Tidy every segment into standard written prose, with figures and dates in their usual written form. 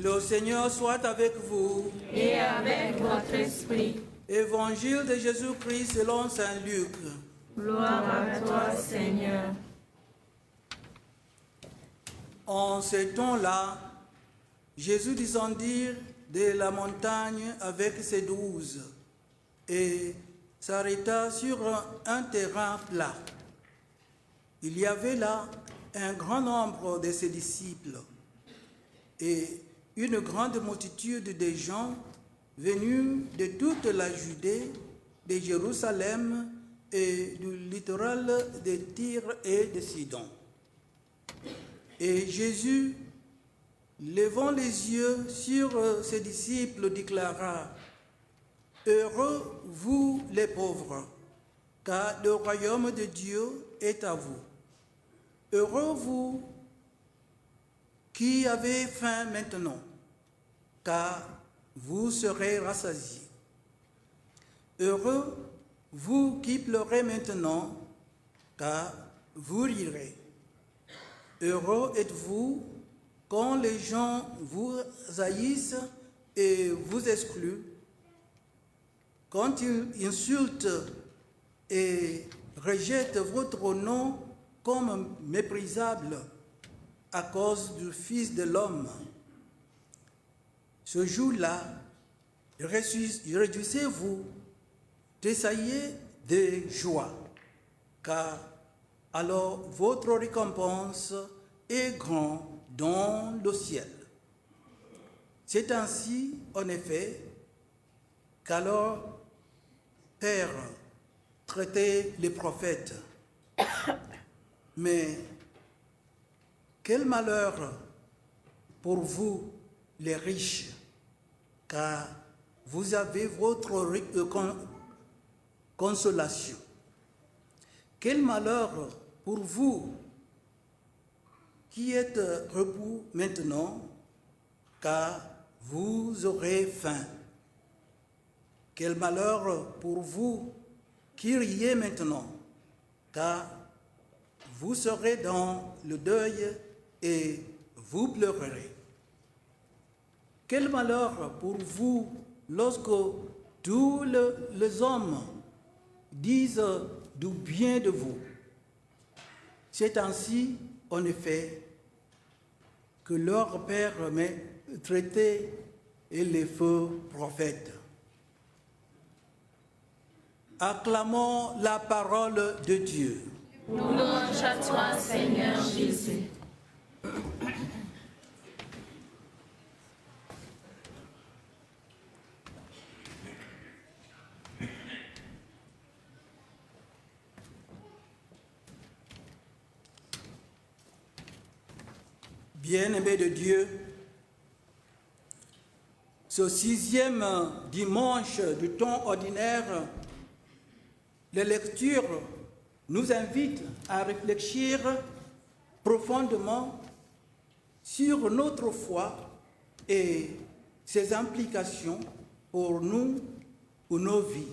Le Seigneur soit avec vous. Et avec votre esprit. Évangile de Jésus-Christ selon saint Luc. Gloire à toi, Seigneur. En ce temps-là, Jésus descendit de la montagne avec ses 12 et s'arrêta sur un terrain plat. Il y avait là un grand nombre de ses disciples et une grande multitude de gens venus de toute la Judée, de Jérusalem et du littoral de Tyr et de Sidon. Et Jésus, levant les yeux sur ses disciples, déclara: « Heureux vous les pauvres, car le royaume de Dieu est à vous. Heureux vous qui avez faim maintenant, car vous serez rassasiés. Heureux vous qui pleurez maintenant, car vous rirez. Heureux êtes-vous quand les gens vous haïssent et vous excluent, quand ils insultent et rejettent votre nom comme méprisable à cause du Fils de l'homme. Ce jour-là, réjouissez-vous, tressaillez de joie, car alors votre récompense est grande dans le ciel. C'est ainsi, en effet, qu'alors Père traitait les prophètes. Mais quel malheur pour vous, les riches, car vous avez votre consolation. Quel malheur pour vous qui êtes repos maintenant, car vous aurez faim. Quel malheur pour vous qui riez maintenant, car vous serez dans le deuil et vous pleurerez. Quel malheur pour vous lorsque tous les hommes disent du bien de vous. C'est ainsi, en effet, que leur père m'a traité et les faux prophètes. Acclamons la parole de Dieu. Louange à toi, Seigneur Jésus. Bien-aimés de Dieu, ce 6e dimanche du temps ordinaire, les lectures nous invitent à réfléchir profondément sur notre foi et ses implications pour nous, pour nos vies.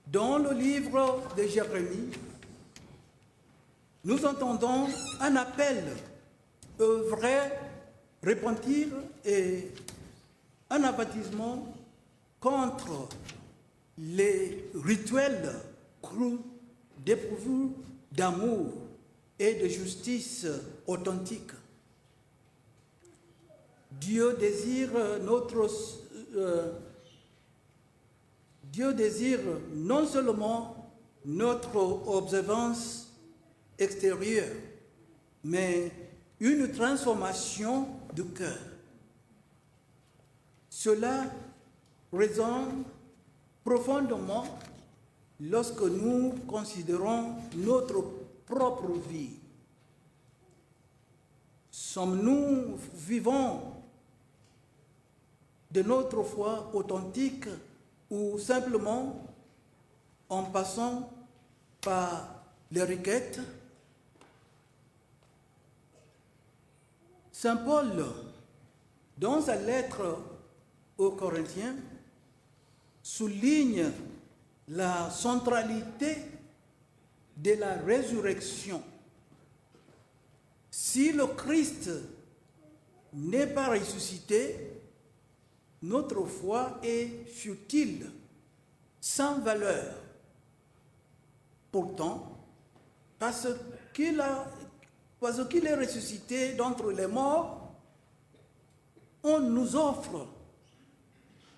Dans le livre de Jérémie, nous entendons un appel au vrai repentir et un avertissement contre les rituels crus dépourvus d'amour et de justice authentique. Dieu désire non seulement notre observance extérieure, mais une transformation du cœur. Cela résonne profondément lorsque nous considérons notre propre vie. Sommes-nous vivants de notre foi authentique ou simplement en passant par les requêtes? Saint Paul, dans sa lettre aux Corinthiens, souligne la centralité de la résurrection. Si le Christ n'est pas ressuscité, notre foi est futile, sans valeur. Pourtant, parce qu'il est ressuscité d'entre les morts, on nous offre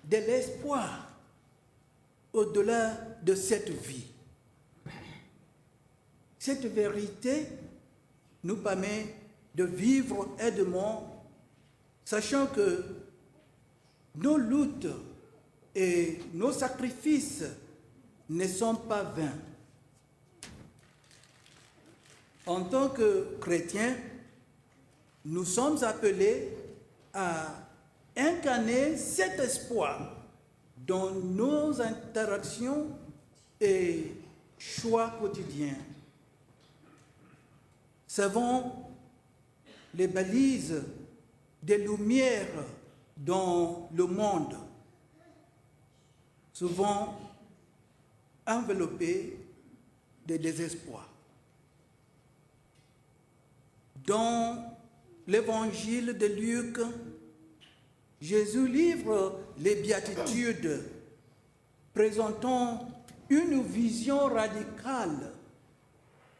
de l'espoir au-delà de cette vie. Cette vérité nous permet de vivre aisément, sachant que nos luttes et nos sacrifices ne sont pas vains. En tant que chrétiens, nous sommes appelés à incarner cet espoir dans nos interactions et choix quotidiens. Servons les balises des lumières dans le monde, souvent enveloppé de désespoir. Dans l'évangile de Luc, Jésus livre les béatitudes, présentant une vision radicale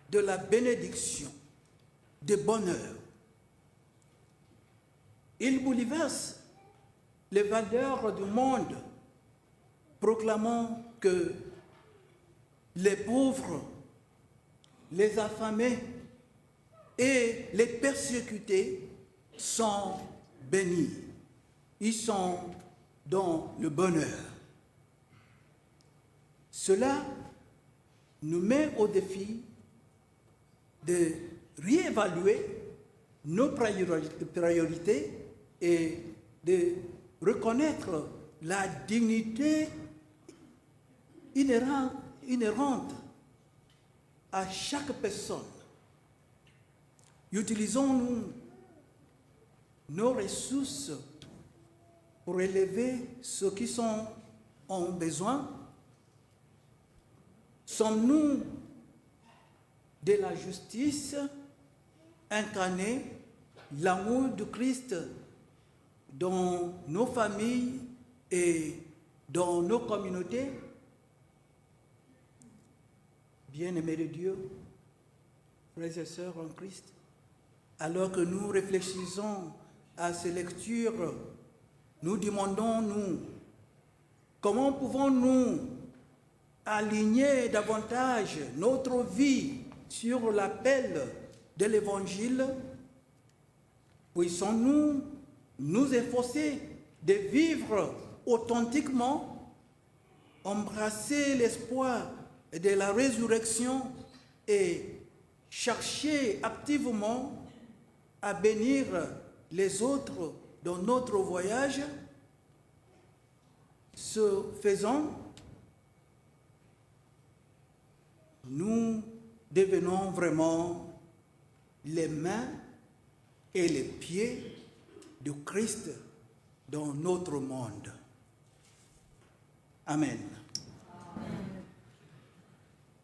de la bénédiction, du bonheur. Il bouleverse les valeurs du monde, proclamant que les pauvres, les affamés et les persécutés sont bénis. Ils sont dans le bonheur. Cela nous met au défi de réévaluer nos priorités et de reconnaître la dignité inhérente à chaque personne. Utilisons-nous nos ressources pour élever ceux qui ont besoin? Sommes-nous de la justice incarnée, l'amour de Christ dans nos familles et dans nos communautés? Bien-aimés de Dieu, frères et sœurs en Christ, alors que nous réfléchissons à ces lectures, nous demandons-nous, comment pouvons-nous aligner davantage notre vie sur l'appel de l'Évangile? Puissons-nous nous efforcer de vivre authentiquement, embrasser l'espoir de la résurrection et chercher activement à bénir les autres dans notre voyage? Ce faisant, nous devenons vraiment les mains et les pieds de Christ dans notre monde. Amen.